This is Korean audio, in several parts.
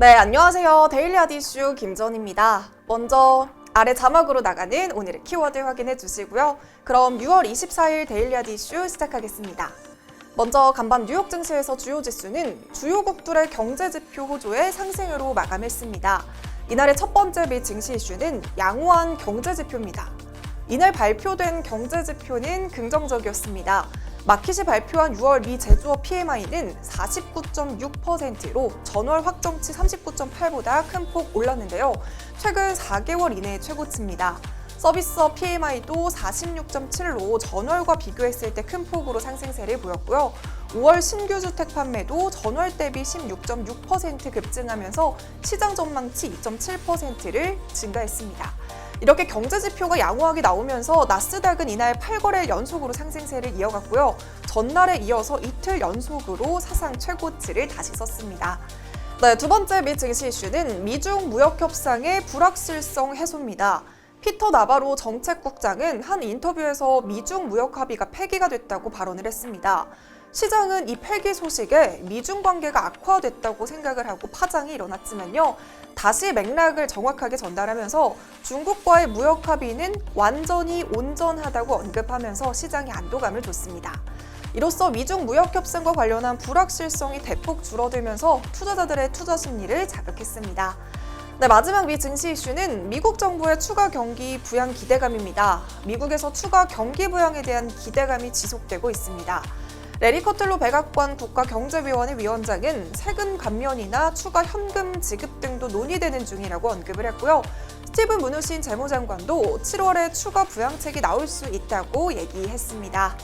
네, 안녕하세요. 데일리 하드 이슈 김전입니다. 먼저 아래 자막으로 나가는 오늘의 키워드 확인해 주시고요. 그럼 6월 24일 데일리 하드 이슈 시작하겠습니다. 먼저 간밤 뉴욕 증시에서 주요 지수는 주요국들의 경제지표 호조의 상승으로 마감했습니다. 이날의 첫 번째 미 증시 이슈는 양호한 경제지표입니다. 이날 발표된 경제지표는 긍정적이었습니다. 마켓이 발표한 6월 미 제조업 PMI는 49.6%로 전월 확정치 39.8보다 큰 폭 올랐는데요. 최근 4개월 이내 최고치입니다. 서비스업 PMI도 46.7로 전월과 비교했을 때 큰 폭으로 상승세를 보였고요. 5월 신규 주택 판매도 전월 대비 16.6% 급증하면서 시장 전망치 2.7%를 증가했습니다. 이렇게 경제지표가 양호하게 나오면서 나스닥은 이날 8거래 연속으로 상승세를 이어갔고요. 전날에 이어서 이틀 연속으로 사상 최고치를 다시 썼습니다. 네, 두 번째 미 증시 이슈는 미중 무역 협상의 불확실성 해소입니다. 피터 나바로 정책국장은 한 인터뷰에서 미중 무역 합의가 폐기가 됐다고 발언을 했습니다. 시장은 이 폐기 소식에 미중 관계가 악화됐다고 생각을 하고 파장이 일어났지만요. 다시 맥락을 정확하게 전달하면서 중국과의 무역 합의는 완전히 온전하다고 언급하면서 시장에 안도감을 줬습니다. 이로써 미중 무역 협상과 관련한 불확실성이 대폭 줄어들면서 투자자들의 투자 심리를 자극했습니다. 네, 마지막 미 증시 이슈는 미국 정부의 추가 경기 부양 기대감입니다. 미국에서 추가 경기 부양에 대한 기대감이 지속되고 있습니다. 레리 커틀로 백악관 국가경제위원회 위원장은 세금 감면이나 추가 현금 지급 등도 논의되는 중이라고 언급을 했고요. 스티븐 무누신 재무장관도 7월에 추가 부양책이 나올 수 있다고 얘기했습니다.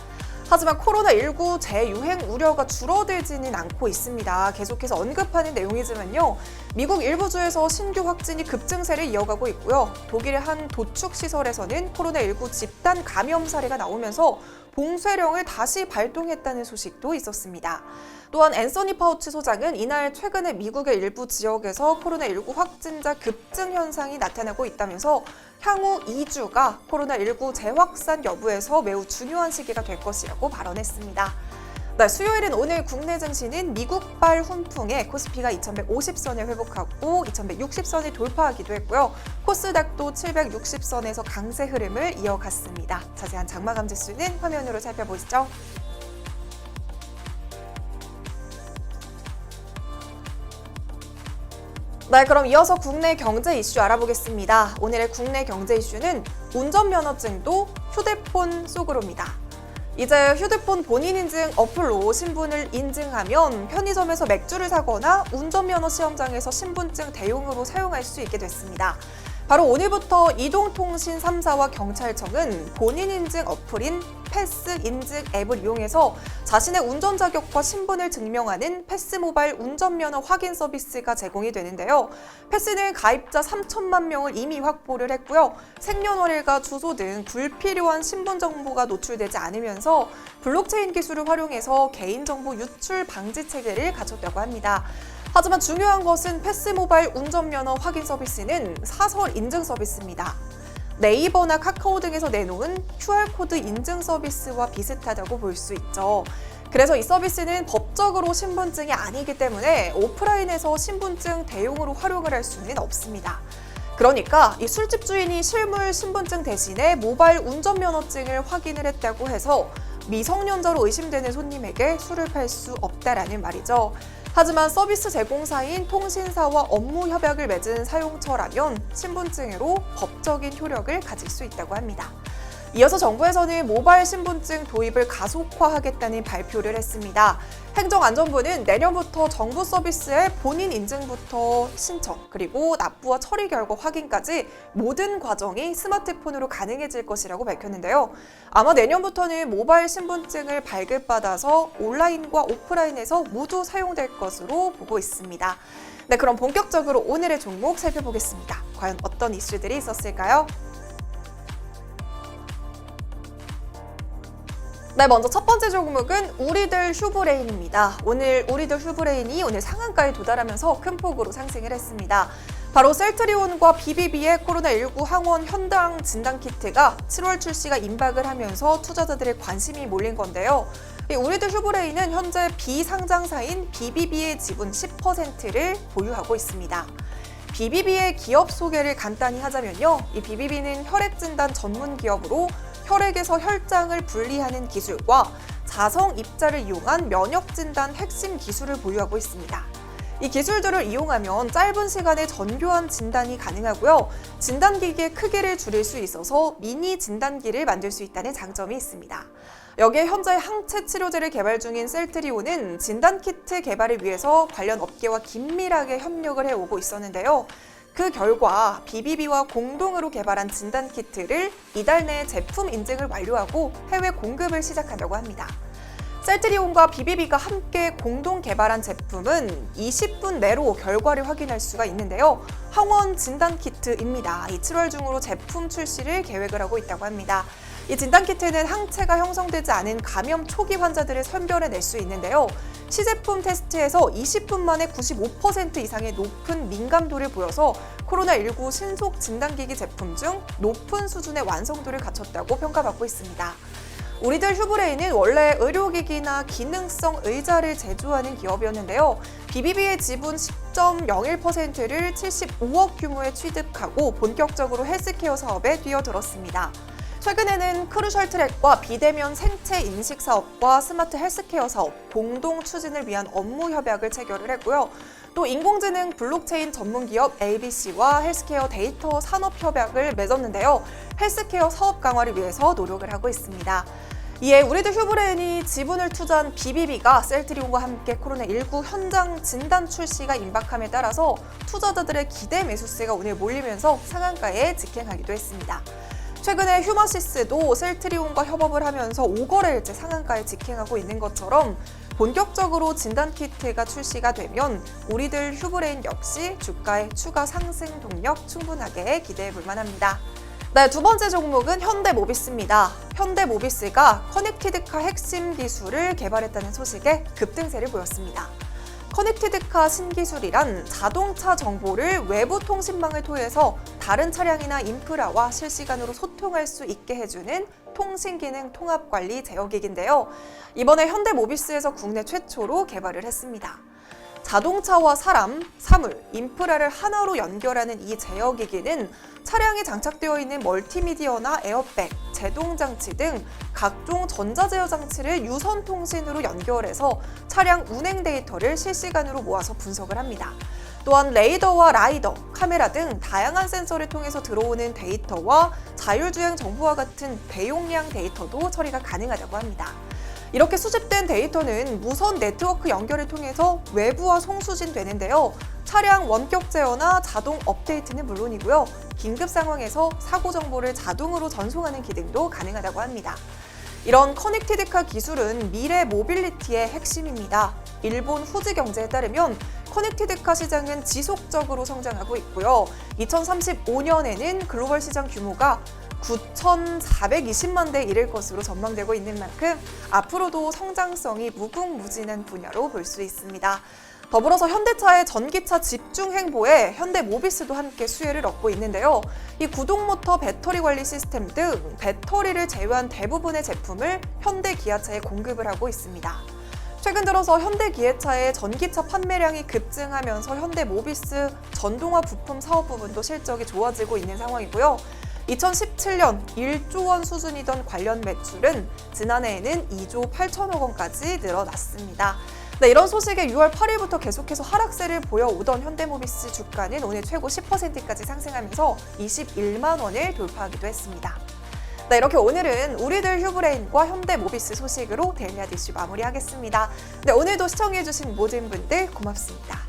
하지만 코로나19 재유행 우려가 줄어들지는 않고 있습니다. 계속해서 언급하는 내용이지만요. 미국 일부 주에서 신규 확진이 급증세를 이어가고 있고요. 독일의 한 도축시설에서는 코로나19 집단 감염 사례가 나오면서 봉쇄령을 다시 발동했다는 소식도 있었습니다. 또한 앤서니 파우치 소장은 이날 최근에 미국의 일부 지역에서 코로나19 확진자 급증 현상이 나타나고 있다면서 향후 2주가 코로나19 재확산 여부에서 매우 중요한 시기가 될 것이라고 발언했습니다. 네, 수요일인 오늘 국내 증시는 미국발 훈풍에 코스피가 2150선에 회복하고 2160선을 돌파하기도 했고요. 코스닥도 760선에서 강세 흐름을 이어갔습니다. 자세한 장마감 지수는 화면으로 살펴보시죠. 네, 그럼 이어서 국내 경제 이슈 알아보겠습니다. 오늘의 국내 경제 이슈는 운전면허증도 휴대폰 속으로입니다. 이제 휴대폰 본인 인증 어플로 신분을 인증하면 편의점에서 맥주를 사거나 운전면허 시험장에서 신분증 대용으로 사용할 수 있게 됐습니다. 바로 오늘부터 이동통신 3사와 경찰청은 본인 인증 어플인 패스 인증 앱을 이용해서 자신의 운전 자격과 신분을 증명하는 패스 모바일 운전면허 확인 서비스가 제공이 되는데요. 패스는 가입자 3천만 명을 이미 확보를 했고요. 생년월일과 주소 등 불필요한 신분 정보가 노출되지 않으면서 블록체인 기술을 활용해서 개인정보 유출 방지 체계를 갖췄다고 합니다. 하지만 중요한 것은 패스 모바일 운전면허 확인 서비스는 사설 인증 서비스입니다. 네이버나 카카오 등에서 내놓은 QR코드 인증 서비스와 비슷하다고 볼 수 있죠. 그래서 이 서비스는 법적으로 신분증이 아니기 때문에 오프라인에서 신분증 대용으로 활용을 할 수는 없습니다. 그러니까 이 술집 주인이 실물 신분증 대신에 모바일 운전면허증을 확인을 했다고 해서 미성년자로 의심되는 손님에게 술을 팔 수 없다라는 말이죠. 하지만 서비스 제공사인 통신사와 업무 협약을 맺은 사용처라면 신분증으로 법적인 효력을 가질 수 있다고 합니다. 이어서 정부에서는 모바일 신분증 도입을 가속화하겠다는 발표를 했습니다. 행정안전부는 내년부터 정부 서비스의 본인 인증부터 신청, 그리고 납부와 처리 결과 확인까지 모든 과정이 스마트폰으로 가능해질 것이라고 밝혔는데요. 아마 내년부터는 모바일 신분증을 발급받아서 온라인과 오프라인에서 모두 사용될 것으로 보고 있습니다. 네, 그럼 본격적으로 오늘의 종목 살펴보겠습니다. 과연 어떤 이슈들이 있었을까요? 네, 먼저 첫 번째 종목은 우리들 휴브레인입니다. 오늘 우리들 휴브레인이 오늘 상한가에 도달하면서 큰 폭으로 상승을 했습니다. 바로 셀트리온과 BBB의 코로나19 항원 현장 진단키트가 7월 출시가 임박을 하면서 투자자들의 관심이 몰린 건데요. 우리들 휴브레인은 현재 비상장사인 BBB의 지분 10%를 보유하고 있습니다. BBB의 기업 소개를 간단히 하자면요. 이 BBB는 혈액진단 전문 기업으로 혈액에서 혈장을 분리하는 기술과 자성 입자를 이용한 면역진단 핵심 기술을 보유하고 있습니다. 이 기술들을 이용하면 짧은 시간에 정교한 진단이 가능하고요. 진단기기의 크기를 줄일 수 있어서 미니 진단기를 만들 수 있다는 장점이 있습니다. 여기에 현재 항체 치료제를 개발 중인 셀트리온은 진단키트 개발을 위해서 관련 업계와 긴밀하게 협력을 해오고 있었는데요. 그 결과 BBB와 공동으로 개발한 진단키트를 이달 내에 제품 인증을 완료하고 해외 공급을 시작한다고 합니다. 셀트리온과 BBB가 함께 공동 개발한 제품은 20분 내로 결과를 확인할 수가 있는데요. 항원 진단키트입니다. 이 7월 중으로 제품 출시를 계획을 하고 있다고 합니다. 이 진단키트는 항체가 형성되지 않은 감염 초기 환자들을 선별해낼 수 있는데요. 시제품 테스트에서 20분 만에 95% 이상의 높은 민감도를 보여서 코로나19 신속 진단기기 제품 중 높은 수준의 완성도를 갖췄다고 평가받고 있습니다. 우리들 휴브레인은 원래 의료기기나 기능성 의자를 제조하는 기업이었는데요. BBB의 지분 10.01%를 75억 규모에 취득하고 본격적으로 헬스케어 사업에 뛰어들었습니다. 최근에는 크루셜 트랙과 비대면 생체 인식 사업과 스마트 헬스케어 사업 공동 추진을 위한 업무 협약을 체결을 했고요. 또 인공지능 블록체인 전문 기업 ABC와 헬스케어 데이터 산업 협약을 맺었는데요. 헬스케어 사업 강화를 위해서 노력을 하고 있습니다. 이에 우리들 휴브레인이 지분을 투자한 BBB가 셀트리온과 함께 코로나19 현장 진단 출시가 임박함에 따라서 투자자들의 기대 매수세가 오늘 몰리면서 상한가에 직행하기도 했습니다. 최근에 휴마시스도 셀트리온과 협업을 하면서 5거래일째 상한가에 직행하고 있는 것처럼 본격적으로 진단키트가 출시가 되면 우리들 휴브레인 역시 주가의 추가 상승 동력 충분하게 기대해 볼 만합니다. 네, 두 번째 종목은 현대모비스입니다. 현대모비스가 커넥티드카 핵심 기술을 개발했다는 소식에 급등세를 보였습니다. 커넥티드카 신기술이란 자동차 정보를 외부 통신망을 통해서 다른 차량이나 인프라와 실시간으로 소통할 수 있게 해주는 통신기능 통합관리 제어기기인데요. 이번에 현대모비스에서 국내 최초로 개발을 했습니다. 자동차와 사람, 사물, 인프라를 하나로 연결하는 이 제어기기는 차량에 장착되어 있는 멀티미디어나 에어백, 제동장치 등 각종 전자제어 장치를 유선 통신으로 연결해서 차량 운행 데이터를 실시간으로 모아서 분석을 합니다. 또한 레이더와 라이더, 카메라 등 다양한 센서를 통해서 들어오는 데이터와 자율주행 정보와 같은 대용량 데이터도 처리가 가능하다고 합니다. 이렇게 수집된 데이터는 무선 네트워크 연결을 통해서 외부와 송수진되는데요. 차량 원격 제어나 자동 업데이트는 물론이고요. 긴급 상황에서 사고 정보를 자동으로 전송하는 기능도 가능하다고 합니다. 이런 커넥티드카 기술은 미래 모빌리티의 핵심입니다. 일본 후지경제에 따르면 커넥티드카 시장은 지속적으로 성장하고 있고요. 2035년에는 글로벌 시장 규모가 9,420만 대에 이를 것으로 전망되고 있는 만큼 앞으로도 성장성이 무궁무진한 분야로 볼 수 있습니다. 더불어서 현대차의 전기차 집중 행보에 현대모비스도 함께 수혜를 얻고 있는데요. 이 구동모터 배터리 관리 시스템 등 배터리를 제외한 대부분의 제품을 현대기아차에 공급을 하고 있습니다. 최근 들어서 현대기아차의 전기차 판매량이 급증하면서 현대모비스 전동화 부품 사업 부분도 실적이 좋아지고 있는 상황이고요. 2017년 1조 원 수준이던 관련 매출은 지난해에는 2조 8천억 원까지 늘어났습니다. 네, 이런 소식에 6월 8일부터 계속해서 하락세를 보여오던 현대모비스 주가는 오늘 최고 10%까지 상승하면서 21만 원을 돌파하기도 했습니다. 네, 이렇게 오늘은 우리들 휴브레인과 현대모비스 소식으로 데일리아 이슈 마무리하겠습니다. 네, 오늘도 시청해주신 모든 분들 고맙습니다.